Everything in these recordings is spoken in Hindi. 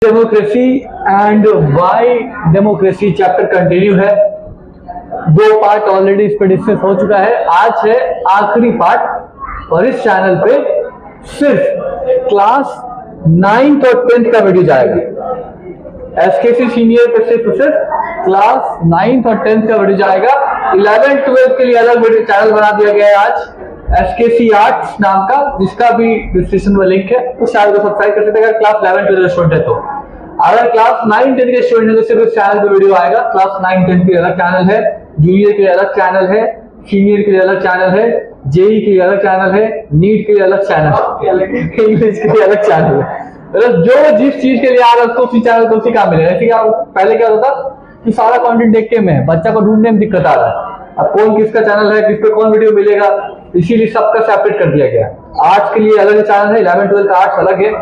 Democracy and Y democracy chapter continue है। दो पार्ट ऑलरेडी इस पर डिस्कस हो चुका है, आज है आखिरी पार्ट और इस चैनल पे सिर्फ क्लास 9th और 10th का वीडियो जाएगा। एसकेसी सीनियर पे सिर्फ क्लास 9th और 10th का वीडियो जाएगा। 11th 12th के लिए अलग वीडियो चैनल बना दिया गया है आज, एसकेसी आर्ट्स नाम का, जिसका भी डिस्क्रिप्शन में लिंक है, उस चैनल को सब्सक्राइब कर सकते हैं। अगर क्लास 11 12 स्टूडेंट है तो, अगर क्लास 9 10 के स्टूडेंट है तो सिर्फ इस चैनल पे वीडियो आएगा। क्लास 9 10 के लिए अलग चैनल है, जूनियर के लिए अलग चैनल है, सीनियर के लिए अलग चैनल है, जेई के लिए अलग चैनल है, नीट के लिए अलग चैनल है, इंग्लिश के लिए अलग चैनल है। मतलब जो जिस चीज के लिए आ रहा है उसको उसी चैनल को उसी काम मिलेगा। ऐसे क्या पहले क्या होता कि सारा कंटेंट देख के में बच्चा को ढूंढने में दिक्कत आ रहा है, अब कौन किसका चैनल है, किस पे कौन वीडियो मिलेगा, इसीलिए सबका सेपरेट कर दिया गया। आर्ट्स के लिए अलग चैनल है, 11 12 का आर्ट्स अलग है,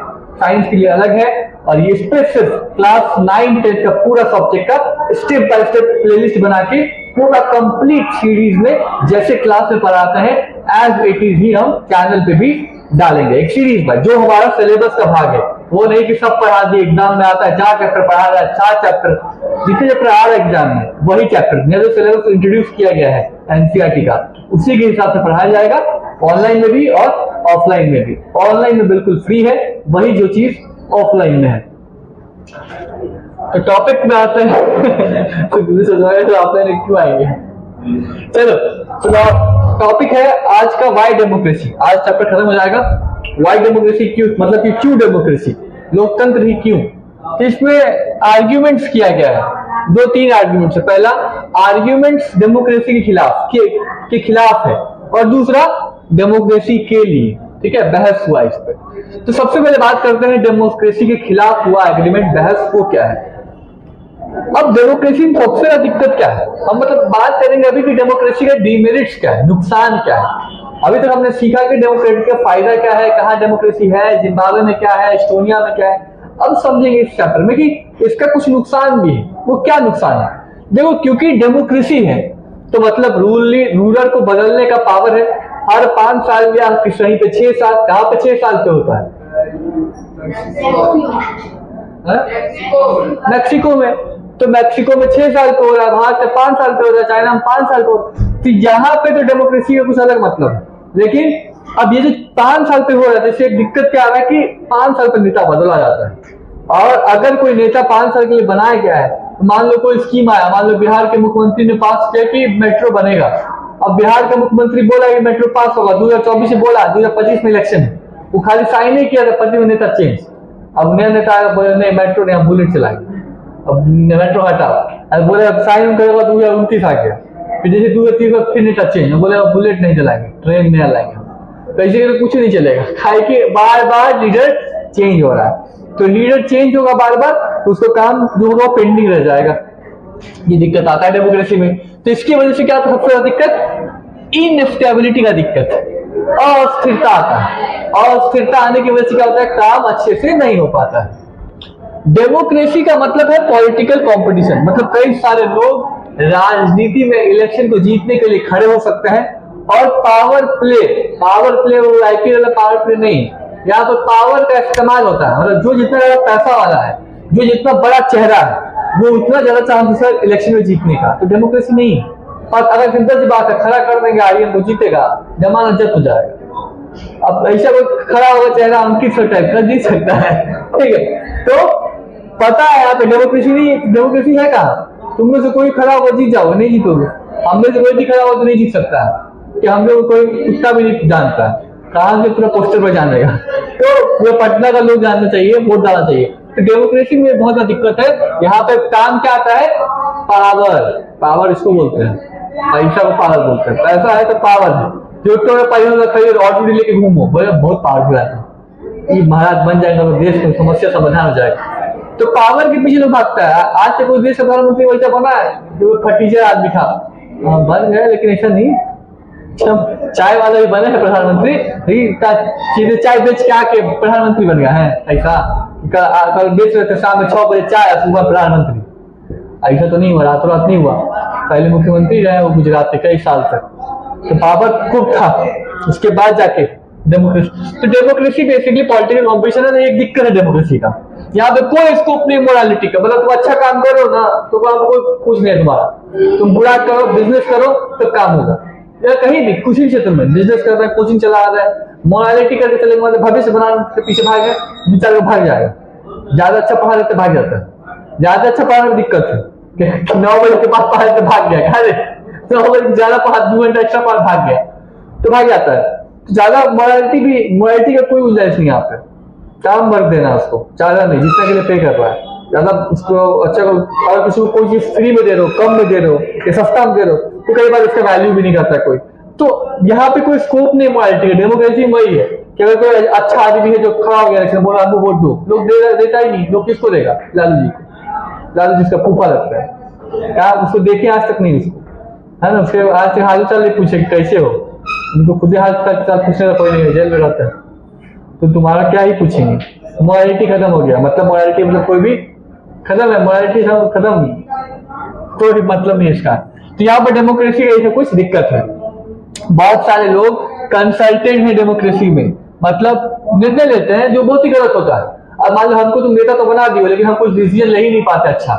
साइंस के लिए अलग है, और ये इस पे सिर्फ क्लास 9 10 का पूरा सब्जेक्ट का स्टेप बाय स्टेप प्लेलिस्ट बना के पूरा कंप्लीट सीरीज में जैसे क्लास में पढ़ाते हैं एज इट इज ही हम चैनल पे भी डालेंगे। एक सीरीज में जो हमारा सिलेबस का भाग है, वो नहीं कि सब पढ़ा दिए, एग्जाम में आता है 4 चैप्टर पढ़ा रहा है, 4 चैप्टर जितने चैप्टर आ रहा है एग्जाम में वही चैप्टर जो सिलेबस इंट्रोड्यूस किया गया है एनसीईआरटी का, उसी के हिसाब से पढ़ाया जाएगा, ऑनलाइन में भी और ऑफलाइन में भी। ऑनलाइन में बिल्कुल फ्री है, वही जो चीज ऑफलाइन में है। तो टॉपिक में आते हैं तो ऑफलाइन क्यों आएंगे, चलो टॉपिक है आज का वाई डेमोक्रेसी। आज चैप्टर खत्म हो जाएगा। वाई डेमोक्रेसी क्यों, मतलब कि क्यों डेमोक्रेसी, लोकतंत्र ही क्यों। इसमें आर्ग्यूमेंट्स किया गया है, 2-3 आर्ग्यूमेंट्स है। पहला आर्ग्यूमेंट्स डेमोक्रेसी के खिलाफ के खिलाफ है, और दूसरा डेमोक्रेसी के लिए, ठीक है, बहस हुआ इस पे। तो सबसे पहले बात करते हैं डेमोक्रेसी के खिलाफ हुआ एग्रीमेंट, बहस वो क्या है। अब डेमोक्रेसी में सबसे ज्यादा दिक्कत क्या है, हम मतलब बात करेंगे अभी कि डेमोक्रेसी का डिमेरिट्स क्या है, नुकसान क्या है। अभी तक हमने सीखा कि डेमोक्रेसी का फायदा क्या है, कहाँ डेमोक्रेसी है, जिम्बाब्वे में क्या है, एस्टोनिया में क्या है। अब समझेंगे इस चैप्टर में कि इसका कुछ नुकसान भी है। वो क्या नुकसान है, देखो, क्योंकि डेमोक्रेसी है तो मतलब रूलर को बदलने का पावर है। हर 5 साल या कहीं पे 6 साल, कहाँ पे 6 साल पे होता है, मैक्सिको में, तो मैक्सिको में 6 साल पे हो रहा है, वहां से 5 साल पे हो रहा है, चाइना में 5 साल पे हो रहा है। तो यहाँ पे तो डेमोक्रेसी का कुछ अलग मतलब है, लेकिन अब ये जो 5 साल पे हो रहा है, इससे एक दिक्कत क्या आ रहा है कि 5 साल पे नेता बदला जाता है। और अगर कोई नेता 5 साल के लिए बनाया गया है, तो मान लो कोई स्कीम आया, मान लो बिहार के मुख्यमंत्री ने पास किया कि मेट्रो बनेगा। अब बिहार का मुख्यमंत्री बोला कि मेट्रो पास होगा, 2024 में बोला, 2025 में इलेक्शन है, वो खाली साइन नहीं किया था, 25 में नेता चेंज। अब नया नेता आएगा, बोले नहीं मेट्रो नहीं, बुलेट चलाएंगे, अब मेट्रो हटाओ, अब बोले अब साइन करेगा 2029 आ गया, फिर जैसे 2030 में फिर नेता चेंज, बोले अब बुलेट नहीं चलाएंगे, ट्रेन नया लाएंगे। तो ऐसे कुछ नहीं चलेगा, खाए कि बार बार लीडर चेंज हो रहा है। तो लीडर चेंज होगा बार बार, तो उसको काम जो होगा पेंडिंग रह जाएगा। ये दिक्कत आता है डेमोक्रेसी में। तो इसकी वजह से क्या, सबसे ज्यादा दिक्कत इनस्टेबिलिटी का दिक्कत, अस्थिरता आता है। अस्थिरता आने की वजह से क्या होता है, काम अच्छे से नहीं हो पाता है। डेमोक्रेसी का मतलब है पॉलिटिकल कंपटीशन, मतलब कई सारे लोग राजनीति में इलेक्शन को जीतने के लिए खड़े हो सकते हैं। और पावर प्ले वो आईपीएल वाला पावर प्ले नहीं, यहाँ पर पावर का इस्तेमाल होता है। मतलब जो जितना ज्यादा पैसा वाला है, जो जितना बड़ा चेहरा है, वो उतना ज्यादा चांसेस है इलेक्शन में जीतने का। तो डेमोक्रेसी नहीं है। और अगर सिंपल सी बात है, खड़ा कर देंगे आर्यन को, जीतेगा, जमानत जब्त हो जाएगा। अब ऐसा कोई खड़ा होगा चेहरा अंकित टाइप का, जीत सकता है, ठीक है। तो पता है यहाँ पे डेमोक्रेसी नहीं, डेमोक्रेसी है कहाँ, तुम में से कोई खड़ा होगा जीत जाओगे, नहीं जीतोगे। हम में से कोई भी खड़ा होगा तो नहीं जीत सकता है, कि हम लोग कोई कुत्ता भी नहीं जानता है, कहाँ से पूरा पोस्टर पर जानेगा। तो वो पटना का लोग जानना चाहिए, वोट डालना चाहिए। तो डेमोक्रेसी में बहुत ज्यादा दिक्कत है। यहाँ पे काम क्या आता है, पावर इसको बोलते हैं, पैसा को पावर बोलते हैं। पैसा है तो पावर है, जो तो पैसा खरीद ऑटो लेके घूमो, बोले बहुत पावरफुल है, महाराज बन जाएगा तो देश की समस्या समाधान हो जाएगा। तो पावर के पीछे लोग भागता है। आज तक कोई देश का प्रधानमंत्री वैसा बना है जो फटीचर आदमी था, बन गया, लेकिन ऐसा नहीं। चाय वाला भी बने हैं प्रधानमंत्री, सीधे चाय बेच के आके प्रधानमंत्री बन गया है। ऐसा कल बेच रहे थे शाम में 6 बजे चाय, सुबह प्रधानमंत्री, ऐसा तो नहीं हुआ, रातों रात नहीं हुआ। पहले मुख्यमंत्री रहे वो गुजरात के कई साल तक, तो पावर खूब था। उसके बाद जाके डेमोक्रेसी। तो डेमोक्रेसी बेसिकली पॉलिटिकल कॉम्पिटिशन है। एक दिक्कत है डेमोक्रेसी का, यहाँ पे कोई स्कोप नहीं मोरालिटी का। मतलब तुम अच्छा काम करो ना तो काम कोई कुछ नहीं तुम्हारा, तुम बुरा करो, बिजनेस करो तब काम होगा। या कहीं भी किसी भी क्षेत्र में बिजनेस कर रहा है, कोचिंग चला रहा है, मोरालिटी करके चलेंगे मतलब भविष्य बनाने के पीछे भागे, बेचारा भाग जाएगा। ज्यादा अच्छा पढ़ा लेते भाग जाता है, ज्यादा अच्छा पढ़ाने में दिक्कत है कि 9 बजे के बाद पढ़ा लेते भाग गया, अरे 9 बजे ज्यादा पढ़ा 2 घंटा एक्स्ट्रा पढ़ा भाग गया तो भाग जाता है। ज्यादा मोरालिटी का कोई गुंजाइश नहीं यहाँ पे। काम भर देना उसको, ज्यादा नहीं, जितना के लिए पे कर रहा है ज्यादा उसको अच्छा। अगर किसी को कोई चीज फ्री में दे रहे हो, कम में दे रहे हो या सस्ता में दे रहे हो तो कई बार उसका वैल्यू भी नहीं करता कोई। तो यहाँ पे कोई स्कोप नहीं मोरालिटी का। डेमोक्रेसी में वही है कि अगर कोई अच्छा आदमी है जो खड़ा हो गया बोला आपको वोट दो, लोग देता ही नहीं। लोग किसको देगा? लालू जी को। लालू जिसका फूफा लगता है, क्या उसको देखे आज तक नहीं उसको, है ना। उसके आज से हाल चाल पूछे कैसे हो, उनको खुद ही हाल चाल पूछने का कोई नहीं है, जेल में रहता है तो तुम्हारा क्या ही पूछेंगे। मोरालिटी खत्म हो गया। मतलब मोरालिटी मतलब कोई भी खत्म है, मोरालिटी खत्म, कोई मतलब नहीं इसका। तो यहाँ पर डेमोक्रेसी का ऐसा कुछ दिक्कत है। बहुत सारे लोग कंसल्टेंट हैं डेमोक्रेसी में, मतलब निर्णय लेते हैं जो बहुत ही गलत होता है। अब मान लो हमको तुम नेता तो बना दियो लेकिन हम कुछ डिसीजन ले ही नहीं पाते अच्छा,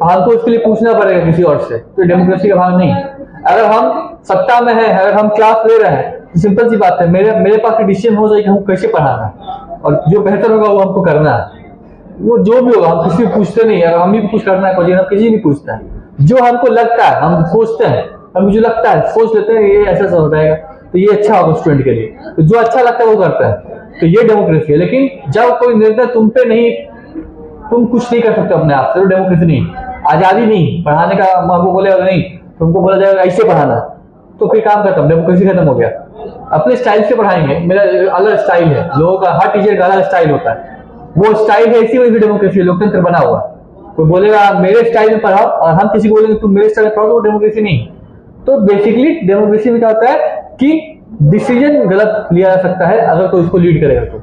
हमको उसके लिए पूछना पड़ेगा किसी और से, तो डेमोक्रेसी का भाग नहीं। अगर हम सत्ता में है, अगर हम क्लास ले रहे हैं तो सिंपल सी बात है, मेरे पास डिसीजन हो जाए कि हम कैसे पढ़ाना है और जो बेहतर होगा वो हमको करना है। वो जो भी होगा हम किसी को पूछते नहीं, अगर हम ही कुछ करना है कोई हम किसी नहीं पूछता है। जो हमको लगता है हम सोचते हैं, हमें जो लगता है सोच लेते हैं ये ऐसा हो जाएगा तो ये अच्छा होगा स्टूडेंट के लिए, तो जो अच्छा लगता है वो करता है। तो ये डेमोक्रेसी है। लेकिन जब कोई निर्णय तुम पे नहीं, तुम कुछ नहीं कर सकते अपने आप से, तो डेमोक्रेसी नहीं, आजादी नहीं। पढ़ाने का आपको बोलेगा नहीं, तुमको बोला जाएगा ऐसे पढ़ाना, तो फिर काम खत्म, डेमोक्रेसी खत्म हो गया। अपने स्टाइल से पढ़ाएंगे, मेरा अलग स्टाइल है, लोगों का हर टीचर का अलग स्टाइल होता है, वो स्टाइल है, इसी वजह से डेमोक्रेसी लोकतंत्र बना हुआ। कोई बोलेगा मेरे स्टाइल में पढ़ाओ और हम किसी को बोलेंगे तुम मेरे स्टाइल में पढ़ो, तो डेमोक्रेसी नहीं। तो बेसिकली डेमोक्रेसी में क्या होता है कि डिसीजन गलत लिया जा सकता है अगर कोई उसको लीड करेगा तो,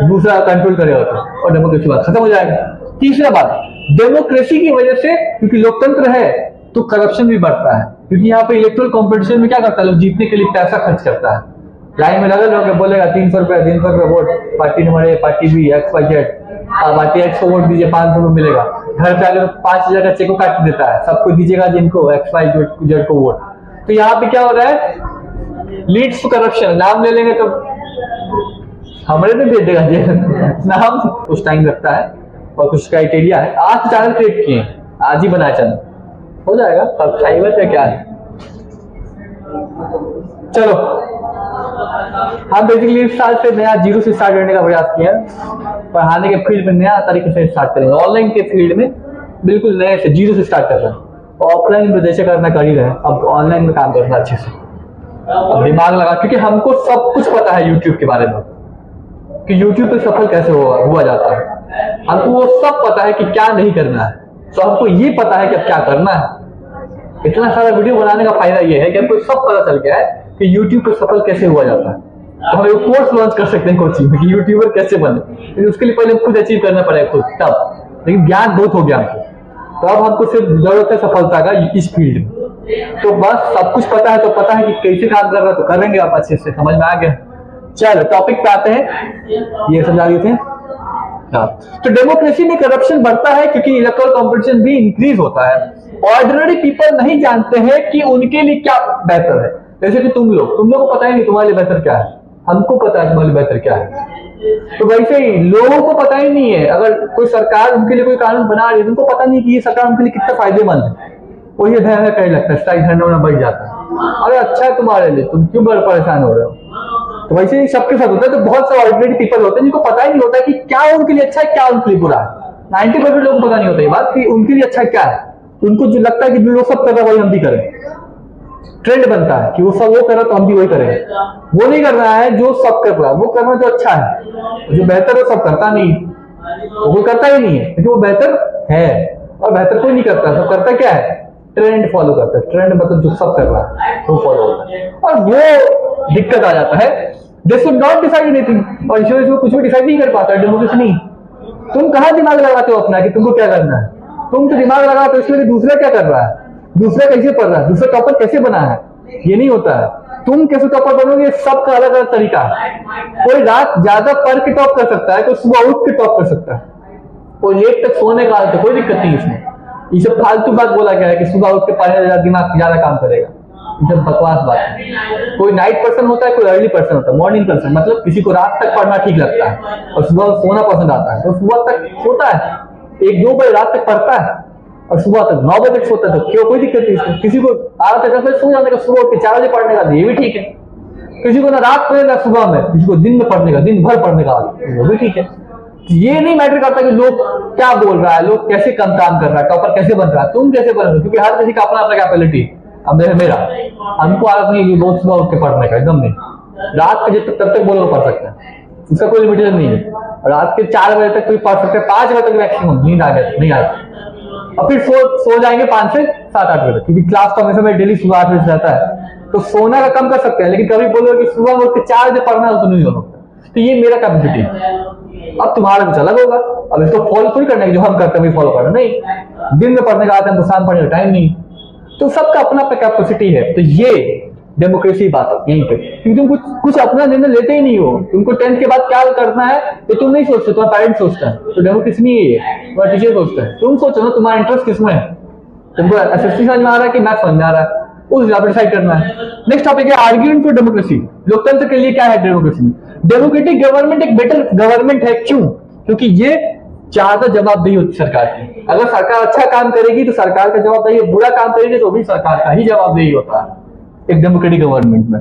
दूसरा कंट्रोल करेगा तो, और डेमोक्रेसी बात खत्म हो जाएगा। तीसरा बात, डेमोक्रेसी की वजह से क्योंकि लोकतंत्र है तो करप्शन भी बढ़ता है, क्योंकि यहाँ पे इलेक्ट्रल कॉम्पिटिशन में क्या करता है, लोग जीतने के लिए पैसा खर्च करता है। लाइन में लगा लोग बोलेगा 300 रुपए vote, party number A, party B, XYZ, party X को वोट दीजिए 500 रुपए मिलेगा। घर पे आकर 5000 का चेक काट देता है, सबको दीजिएगा जिनको XYZ को वोट। तो यहाँ पे क्या हो रहा है, लीड्स टू करप्शन। नाम ले लेंगे तो हमारे में भेज देगा जेल नाम कुछ टाइम लगता है और कुछ क्राइटेरिया है। आज चैनल क्रिएट किए, आज ही बनाया चैनल, हो जाएगा सब्सक्राइबर है क्या है। चलो हम बेसिकली इस साल से नया 0 से स्टार्ट करने का प्रयास किया, पढ़ाने के फील्ड में नया तरीके से स्टार्ट करेंगे। ऑनलाइन के फील्ड में बिल्कुल नए से 0 से स्टार्ट कर रहे हैं। ऑफलाइन में जैसे करना कर ही रहे, अब ऑनलाइन में काम करना अच्छे से, अब दिमाग लगा, क्योंकि हमको सब कुछ पता है यूट्यूब के बारे में कि यूट्यूब पे सफल कैसे हुआ जाता है। हमको वो सब पता है कि क्या नहीं करना है, तो हमको ये पता है कि अब क्या करना है। इतना सारा वीडियो बनाने का फायदा ये है कि हमको सब पता चल गया है कि यूट्यूब पे सफल कैसे हुआ जाता है। तो हम एक कोर्स लॉन्च कर सकते हैं कोचिंग में कि यूट्यूबर कैसे बने, लेकिन उसके लिए पहले खुद अचीव करना पड़ेगा खुद तब, लेकिन ज्ञान बहुत हो गया हमको, तो अब हमको सिर्फ जरूरत है सफलता का इस फील्ड में। तो बस सब कुछ पता है, तो पता है कि कैसे काम कर रहा है, तो करेंगे आप अच्छे से, समझ में आ गया। चलो टॉपिक पे आते हैं, ये समझा रहे थे। हाँ, तो डेमोक्रेसी में करप्शन बढ़ता है क्योंकि इलेक्टोरल कंपटीशन भी इंक्रीज होता है। ऑर्डिनरी पीपल नहीं जानते हैं कि उनके लिए क्या बेहतर है। जैसे कि तुम लोग को पता ही नहीं तुम्हारे लिए बेहतर क्या है, हमको पता है तुम्हारे लिए बेहतर क्या है। तो वैसे ही लोगों को पता ही नहीं है, अगर कोई सरकार उनके लिए कोई कानून बना रही है, उनको पता नहीं कि ये सरकार उनके लिए कितना फायदेमंद है, वो ये ध्यान करने लगता है, स्ट्राइक धरना होना बढ़ जाता है। अरे अच्छा है तुम्हारे लिए, तुम क्यों बड़े परेशान हो रहे हो। तो वैसे ही सबके साथ होता है। तो बहुत से ऑर्डिनरी पीपल होते हैं जिनको पता ही नहीं होता कि क्या उनके लिए अच्छा है, क्या उनके लिए बुरा है। 90% लोगों को पता नहीं होता ये बात कि उनके लिए अच्छा क्या है। उनको जो लगता है कि जो लोग सब कर रहा है वही हम भी करें, ट्रेंड बनता है कि वो सब वो कर रहा है तो हम भी वही करेंगे। वो नहीं कर रहा है जो सब कर रहा है, वो करना जो अच्छा है, जो बेहतर है सब करता नहीं, वो करता ही नहीं है, क्योंकि वो बेहतर है। और बेहतर कोई नहीं करता, सब करता क्या है, ट्रेंड फॉलो करता है। ट्रेंड मतलब जो सब कर रहा है वो फॉलो होता है, और वो दिक्कत आ जाता है। They should not decide anything, और इसमें कुछ भी डिसाइड नहीं कर पाता। डेमोक्रेसी नहीं, तुम कहाँ दिमाग लगाते हो अपना कि तुमको क्या करना है। तुम तो दिमाग लगाते हो इसलिए कि दूसरा क्या कर रहा है, दूसरा कैसे पढ़ रहा है, दूसरा टॉपर कैसे बना है, ये नहीं होता है। तुम कैसे टॉपर बनोगे, सबका अलग अलग तरीका है। कोई रात ज्यादा पढ़ के टॉप कर सकता है, कोई सुबह उठ के टॉप कर सकता है, कोई लेट तक सोने का आदत है, कोई दिक्कत नहीं इसमें। ये सब फालतू बात बोला गया है कि सुबह उठ के पढ़ने से दिमाग ज्यादा काम करेगा, ये सब बकवास बात है। कोई नाइट पर्सन होता है, कोई अर्ली पर्सन होता है, मॉर्निंग पर्सन, मतलब किसी को रात तक पढ़ना ठीक लगता है और सुबह सोना पसंद आता है, तो सुबह तक सोता है, 1-2 बजे रात तक पढ़ता है और सुबह तक 9 बजे तक सोता है, तो क्यों, कोई दिक्कत नहीं इसमें। किसी को आदत है 10 बजे सो जाने का, सुबह उठ के 4 बजे पढ़ने का, ये भी ठीक है। किसी को ना रात पढ़ने का सुबह में, किसी को दिन में पढ़ने का, दिन भर पढ़ने का, वो भी ठीक है। ये नहीं मैटर करता कि लोग क्या बोल रहा है, लोग कैसे कम काम कर रहा है, टॉपर कैसे बन रहा है, तुम कैसे बन रहे हो, क्योंकि हर किसी का अपना अपना कैपेबिलिटी। अब मेरा हमको आदत नहीं है रोज सुबह उठ के पढ़ने का, एकदम नहीं। रात के तब तक बोलो पढ़ सकते हैं, उसका कोई लिमिटेशन नहीं है। रात के 4 बजे तक कोई पढ़ सकते हैं, 5 बजे तक मैक्सिमम, नींद आ गया नहीं आए और फिर सो जाएंगे 5 से 7-8 बजे तक, क्योंकि क्लास तो हमेशा में डेली सुबह 8 बजे रहता है, तो सोना का कम कर सकते हैं। लेकिन कभी बोलो कि सुबह उठ के 4 बजे पढ़ना हो तो नहीं हो सकता। तो ये मेरा कैपेसिटी है, अब तुम्हारा कुछ अलग होगा। अब इसको फॉलो थोड़ी करना है जो हम करते हैं फॉलो करना, नहीं। दिन में पढ़ने का आता है तो शाम पढ़ने का टाइम नहीं, तो सबका अपना कैपेसिटी है। तो ये डेमोक्रेसी बात है यहीं पे, क्योंकि तुम कुछ अपना निर्णय लेते ही नहीं हो। तुमको 10th के बाद क्या करना है ये तुम नहीं सोचते, तुम्हारा पेरेंट्स सोचता है। तो डेमोक्रेसी नहीं है, तुम्हारा टीचर सोचता है। तुम सोचो ना तुम्हारा इंटरेस्ट किसमें है, तुमको एसएसटी समझ में आ रहा है कि मैथ्स समझ में आ रहा है, उस हिसाब से डिसाइड करना है। नेक्स्ट टॉपिक है आर्ग्यूमेंट फॉर डेमोक्रेसी। लोकतंत्र के लिए क्या है डेमोक्रेसी में? डेमोक्रेटिक गवर्नमेंट एक बेटर गवर्नमेंट है। क्यों? क्योंकि ये ज्यादा जवाबदेही होती सरकार की। अगर सरकार अच्छा काम करेगी तो सरकार का जवाबदेही, बुरा काम करेगी तो भी सरकार का ही जवाबदेही होता है एक डेमोक्रेटिक गवर्नमेंट में।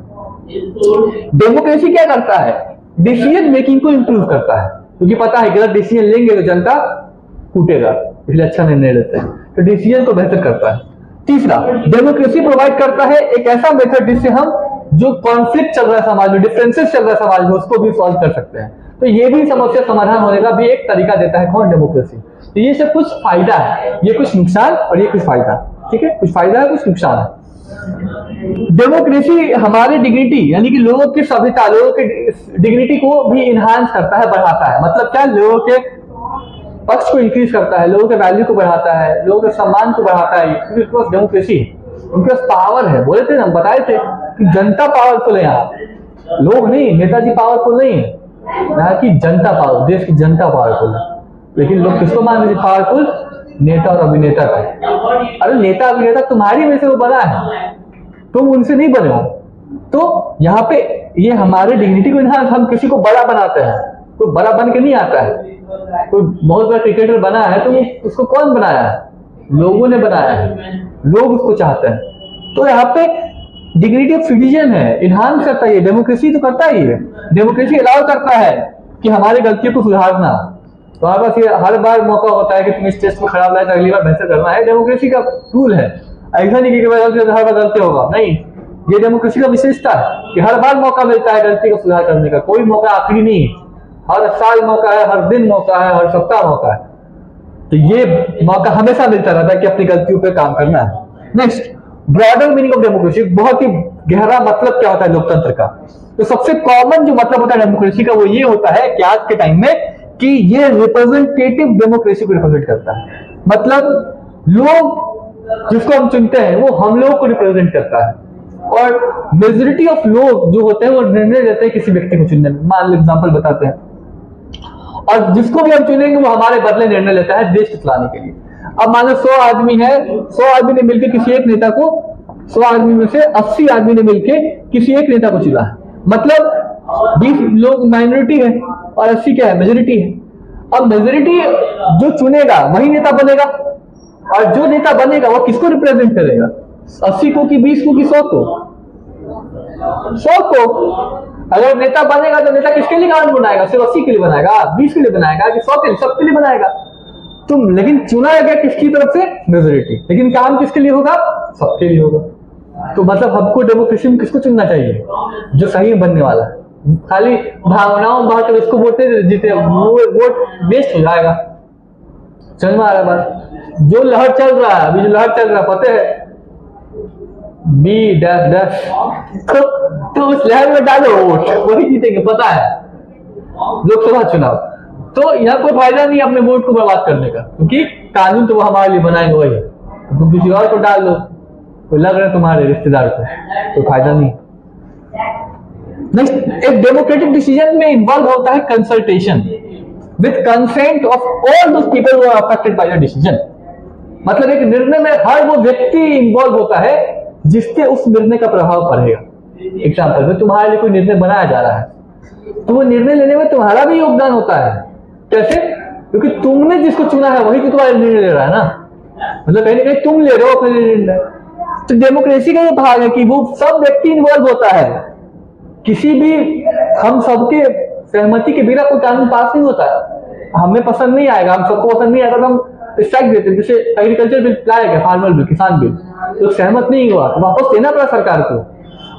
डेमोक्रेसी क्या करता है? डिसीजन मेकिंग को इंप्रूव करता है, क्योंकि पता है गलत डिसीजन लेंगे तो जनता कूटेगा, इसलिए अच्छा निर्णय लेते हैं, तो डिसीजन को बेहतर करता है। तीसरा, डेमोक्रेसी प्रोवाइड करता है एक ऐसा मेथड जिससे हम जो कॉन्फ्लिक्ट चल रहा है समाज में, डिफरेंसेस चल रहा है समाज में, उसको भी सॉल्व कर सकते हैं। तो ये भी समस्या समाधान होने का भी एक तरीका देता है कौन? डेमोक्रेसी। तो ये सब कुछ फायदा है, ये कुछ नुकसान और ये कुछ फायदा, ठीक है? कुछ फायदा है कुछ नुकसान है। डेमोक्रेसी हमारे डिग्निटी यानी कि लोगों की सभ्यता, लोगों के डिग्निटी को भी इनहांस करता है, बढ़ाता है। मतलब क्या? लोगों के पक्ष को इंक्रीज करता है, लोगों के वैल्यू को बढ़ाता है, लोगों के सम्मान को बढ़ाता है, क्योंकि उनके पास डेमोक्रेसी है, उनके पास पावर है। बोले थे ना, बताए थे कि जनता पावरफुल है, यहाँ लोग नहीं, नेताजी पावरफुल नहीं है, यहाँ की जनता पावर, देश की जनता पावरफुल है। लेकिन लोग किसको मान रहे पावरफुल? नेता और अभिनेता का। अरे नेता अभिनेता तुम्हारी वजह से वो बना है, तुम उनसे नहीं बने हो। तो यहाँ पे ये हमारे डिग्निटी को इन्हांस, हम किसी को बड़ा बनाते हैं। कोई बड़ा बन के नहीं आता है, कोई बहुत बड़ा क्रिकेटर बना है तो उसको कौन बनाया है? लोगों ने बनाया है, लोग उसको चाहते हैं। तो यहाँ पे डिग्निटी ऑफ सिटीजन है, इन्हांस करता है। डेमोक्रेसी तो करता ही है, डेमोक्रेसी अलाउ करता है कि हमारी गलतियों को सुधारना। तो हमारे पास ये हर बार मौका होता है कि तुम इस टेस्ट में खराब लाए, अगली बार बेहतर करना है। डेमोक्रेसी का रूल है, ऐसा नहीं कि हर बार गलती होगा, नहीं। ये डेमोक्रेसी का विशेषता है कि हर बार मौका मिलता है गलती को सुधार करने का, कोई मौका आखिरी नहीं है, हर साल मौका है, हर दिन मौका है, हर सप्ताह मौका है। तो ये मौका हमेशा मिलता रहता है कि अपनी गलतियों पे काम करना है। Next, broader meaning of democracy, बहुत ही गहरा मतलब क्या होता है लोकतंत्र का। तो सबसे कॉमन जो मतलब होता है डेमोक्रेसी का वो ये होता है कि आज के टाइम में कि ये रिप्रेजेंटेटिव डेमोक्रेसी को रिप्रेजेंट करता है। मतलब लोग जिसको हम चुनते हैं वो हम लोगों को रिप्रेजेंट करता है, और मेजोरिटी ऑफ लोग जो होते हैं वो निर्णय लेते हैं किसी व्यक्ति को चुनने में। मान लो एग्जांपल बताते हैं, और जिसको भी हम चुनेंगे वो हमारे बदले निर्णय लेता है देश को चलाने के लिए। अब मान लो 100 आदमी है, 100 आदमी ने मिलकर किसी एक नेता को, 100 आदमी में से 80 आदमी ने मिलकर किसी एक नेता को चुना है। मतलब 20 लोग माइनॉरिटी है और 80 क्या है? मेजोरिटी है। अब मेजोरिटी जो चुनेगा वही नेता बनेगा, और जो नेता बनेगा वो किसको रिप्रेजेंट करेगा? 80 को कि 20 को कि 100 को? 100 को। अगर नेता बनेगा तो नेता किसके लिए कानून बनाएगा? सिर्फ 80 के लिए बनाएगा, 20 के लिए बनाएगा कि 100 के लिए? सबके लिए बनाएगा। तुम लेकिन चुना गया किसकी तरफ से? मेजोरिटी। लेकिन काम किसके लिए होगा? सबके लिए होगा। तो मतलब हमको डेमोक्रेसी में किसको चुनना चाहिए? जो सही बनने वाला है। खाली भावनाओं बहा कर इसको वोटे जीते, वो वोट वेस्ट हो जाएगा। समझ में आ रहा है बात? जो लहर चल रहा है, अभी जो लहर चल रहा है पता है, बी डैश डैश, तो उस लहर में डालो वोट, वही जीतेंगे, पता है, लोकसभा चुनाव। तो यहाँ कोई फायदा नहीं अपने वोट को बर्बाद करने का, क्योंकि कानून तो वो हमारे लिए बनाएंगे वही। तुम किसी और को डाल दो, कोई लग रहा है तुम्हारे रिश्तेदार को, कोई फायदा नहीं। नेक्स्ट, एक डेमोक्रेटिक डिसीजन में इन्वॉल्व होता है consultation with consent of all those people who are affected by the decision. मतलब एक निर्णय में हर वो व्यक्ति इन्वॉल्व होता है जिससे उस निर्णय का प्रभाव पड़ेगा। एग्जाम्पल में तुम्हारे लिए कोई निर्णय बनाया जा रहा है, तो वो निर्णय लेने में तुम्हारा भी योगदान होता है। कैसे? क्योंकि तुमने जिसको चुना है वही तो तुम्हारा निर्णय ले रहा है ना, मतलब कहीं ना कहीं तुम ले रहे हो अपने निर्णय। तो डेमोक्रेसी का ये भाग है कि वो सब व्यक्ति इन्वॉल्व होता है, किसी भी हम सबके सहमति के बिना कोई कानून पास नहीं होता है। हमें पसंद नहीं आएगा, हम सबको पसंद नहीं आएगा तो हम स्ट्राइक देते हैं। जैसे एग्रीकल्चर बिल लाया गया, फार्मर बिल, किसान बिल, तो सहमत नहीं हुआ तो वापस देना पड़ा सरकार को।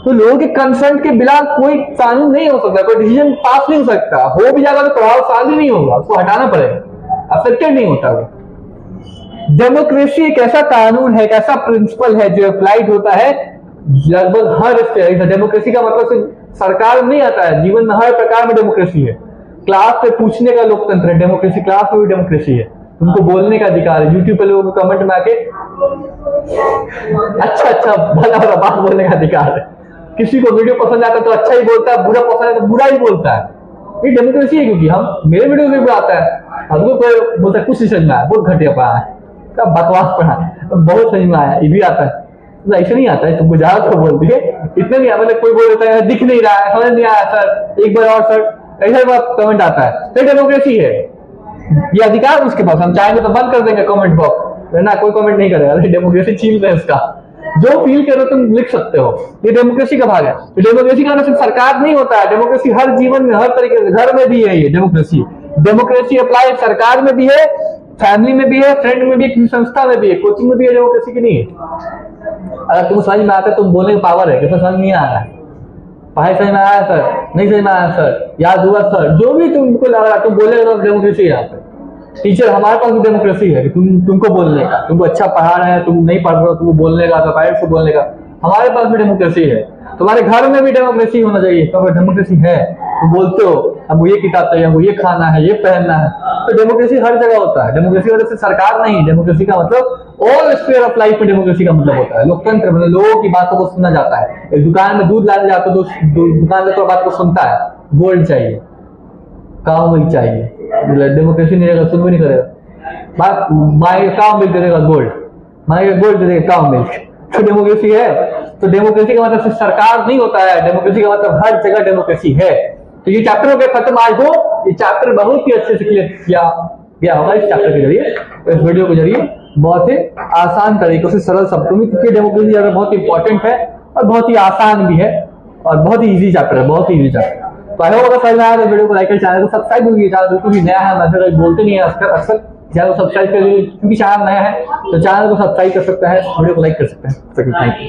तो लोगों के कंसेंट के बिना कोई कानून नहीं हो सकता, कोई डिसीजन पास नहीं हो सकता। हो भी जाएगा तो प्रभावशाली नहीं होगा, उसको हटाना पड़ेगा, अफेक्टेड नहीं होता वो। डेमोक्रेसी एक ऐसा कानून है, एक ऐसा प्रिंसिपल है जो अप्लाइड होता है लगभग हर स्टेट। डेमोक्रेसी का मतलब सिर्फ सरकार में नहीं आता है, जीवन में हर प्रकार में डेमोक्रेसी है। क्लास पे पूछने का लोकतंत्र है डेमोक्रेसी, क्लास में भी डेमोक्रेसी है। तुमको बोलने का अधिकार है, यूट्यूब पे लोगों को कमेंट में आके अच्छा भला भला बात बोलने का अधिकार है। किसी को वीडियो पसंद आता है तो अच्छा ही बोलता है, बुरा पसंद है तो बुरा ही बोलता है। ये डेमोक्रेसी है, क्योंकि हम मेरे वीडियो में बुरा आता है, हमको कोई बोलता है कुछ नहीं समझ में आया, बहुत घटिया पढ़ा है, क्या बकवास पढ़ा है, बहुत समझ में आया, ये भी आता है। तो ऐसे नहीं आता है, तुमको ज्यादा तो बोल दिए इतना नहीं। मतलब कोई बोल देता है दिख नहीं रहा है, समझ नहीं आया सर, एक बार और सर, ऐसा कमेंट आता है। तो डेमोक्रेसी है, ये अधिकार उसके पास। हम चाहेंगे तो बंद कर देंगे कमेंट बॉक्स, ना कोई कमेंट नहीं करेगा। डेमोक्रेसी छीन है इसका, जो फील करो तुम लिख सकते हो, ये डेमोक्रेसी का भाग है। तो डेमोक्रेसी का सिर्फ सरकार नहीं होता है, डेमोक्रेसी हर जीवन में, हर तरीके से, घर में भी है ये डेमोक्रेसी। डेमोक्रेसी अप्लाई सरकार में भी है, फैमिली में भी है, फ्रेंड में भी है, किसी संस्था में भी है, कोचिंग में भी है। डेमोक्रेसी की नहीं है। अगर तुम समझ में आता है, तुम बोलने का पावर है, कैसे समझ नहीं आ रहा है, पढ़ाई समझ में आया सर, नहीं समझ में आया सर, याद हुआ सर, जो भी तुमको लग रहा है तुम बोलेगा तो डेमोक्रेसी है। यहाँ पे टीचर, हमारे पास भी डेमोक्रेसी है कि तुमको बोलने का, तुमको अच्छा पढ़ा रहे हैं, तुम नहीं पढ़ रहे हो, तुमको बोलने का, तो पेरेंट्स को बोलने का, हमारे पास भी डेमोक्रेसी है। तुम्हारे घर में भी डेमोक्रेसी होना चाहिए। तो अगर डेमोक्रेसी है तो बोलते हो हमको ये किताब चाहिए, हमको ये खाना है, ये पहनना है। तो डेमोक्रेसी हर जगह होता है। डेमोक्रेसी वजह से सरकार नहीं, डेमोक्रेसी का मतलब ऑल स्फीयर ऑफ लाइफ में डेमोक्रेसी का मतलब होता है। लोकतंत्र मतलब लोगों की बातों को सुना जाता है। एक दुकान में दूध लाने जाते हो तो दुकानदार तो बात को सुनता है, गोल्ड चाहिए, काउ मिल्क चाहिए। डेमोक्रेसी नहीं रहेगा, सुन भी नहीं करेगा बात, मांगेगा काउ मिल्क दे देगा गोल्ड, मांगेगा गोल्ड दे देगा काउ मिल्क। तो डेमोक्रेसी है। तो डेमोक्रेसी का मतलब सिर्फ सरकार नहीं होता है, डेमोक्रेसी का मतलब हर जगह डेमोक्रेसी है। तो ये चैप्टर हो गया खत्म आज हो। ये चैप्टर बहुत ही अच्छे से क्लियर किया गया होगा इस चैप्टर के जरिए, इस वीडियो के जरिए, बहुत ही आसान तरीकों से, सरल शब्दों में, क्योंकि डेमोक्रेसी अगर बहुत इंपॉर्टेंट है और बहुत ही आसान भी है और बहुत ही ईजी चैप्टर है, बहुत ही ईजी चैप्टर। तो आई होप अगर समझ में आया तो वीडियो को लाइक कर, चैनल को सब्सक्राइब कीजिए। चैनल बिल्कुल भी नया है, मैं बोलते नहीं है अक्सर, चैनल को सब्सक्राइब कर लीजिए, क्योंकि चैनल नया है तो चैनल को सब्सक्राइब कर सकते हैं, वीडियो को लाइक कर सकते हैं। Thank you.